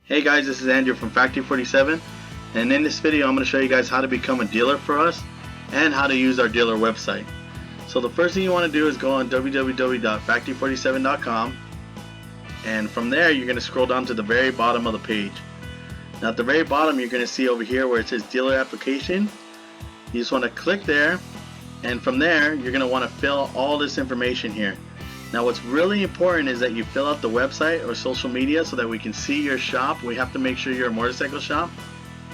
Hey guys, this is Andrew from Factory 47, and in this video I'm going to show you guys how to become a dealer for us and how to use our dealer website. So the first thing you want to do is go on www.factory47.com, and from there you're going to scroll down to the very bottom of the page. Now at the very bottom you're going to see over here where it says dealer application. You just want to click there, and from there you're going to want to fill all this information here. Now what's really important is that you fill out the website or social media so that we can see your shop. We have to make sure you're a motorcycle shop,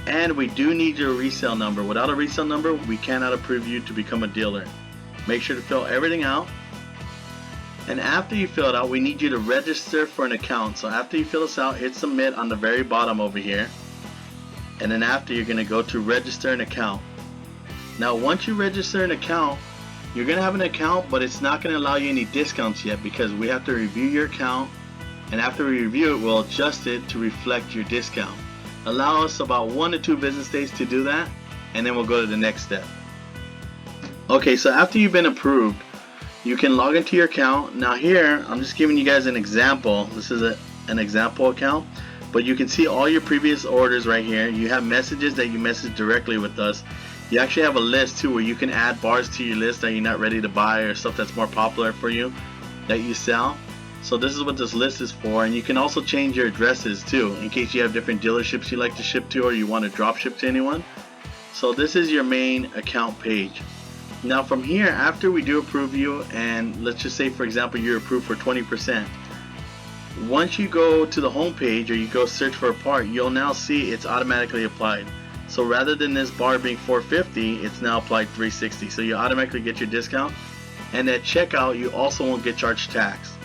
and we do need your resale number. Without a resale number we cannot approve you to become a dealer. Make sure to fill everything out, and after you fill it out we need you to register for an account. So after you fill this out, hit submit on the very bottom over here, and then after you're going to go to register an account. Now once you register an account, you're going to have an account, but it's not going to allow you any discounts yet because we have to review your account, and after we review it we'll adjust it to reflect your discount. Allow us about 1 to 2 business days to do that, and then we'll go to the next step. Okay, so after you've been approved, you can log into your account. Now here I'm just giving you guys an example. This is an example account, but you can see all your previous orders right here. You have messages that you message directly with us. You actually have a list too where you can add bars to your list that you're not ready to buy, or stuff that's more popular for you that you sell. So this is what this list is for, and you can also change your addresses too in case you have different dealerships you like to ship to or you want to drop ship to anyone. So this is your main account page. Now from here, after we do approve you, and let's just say for example you're approved for 20%, once you go to the home page or you go search for a part, you'll now see it's automatically applied. So rather than this bar being $450, it's now applied $360. So you automatically get your discount, and at checkout you also won't get charged tax.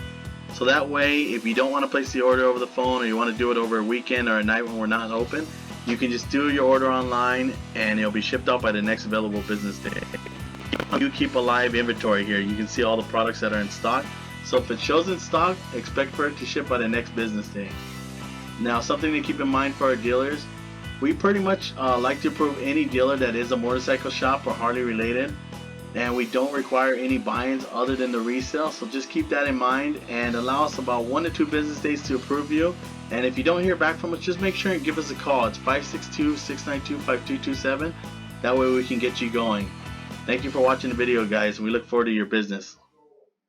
So that way, if you don't want to place the order over the phone, or you want to do it over a weekend or a night when we're not open, you can just do your order online and it'll be shipped out by the next available business day. You keep a live inventory here. You can see all the products that are in stock. So if it shows in stock, expect for it to ship by the next business day. Now something to keep in mind for our dealers, we pretty much like to approve any dealer that is a motorcycle shop or Harley related, and we don't require any buy-ins other than the resale. So just keep that in mind and allow us about 1 to 2 business days to approve you. And if you don't hear back from us, just make sure and give us a call. It's 562-692-5227. That way we can get you going. Thank you for watching the video, guys. We look forward to your business.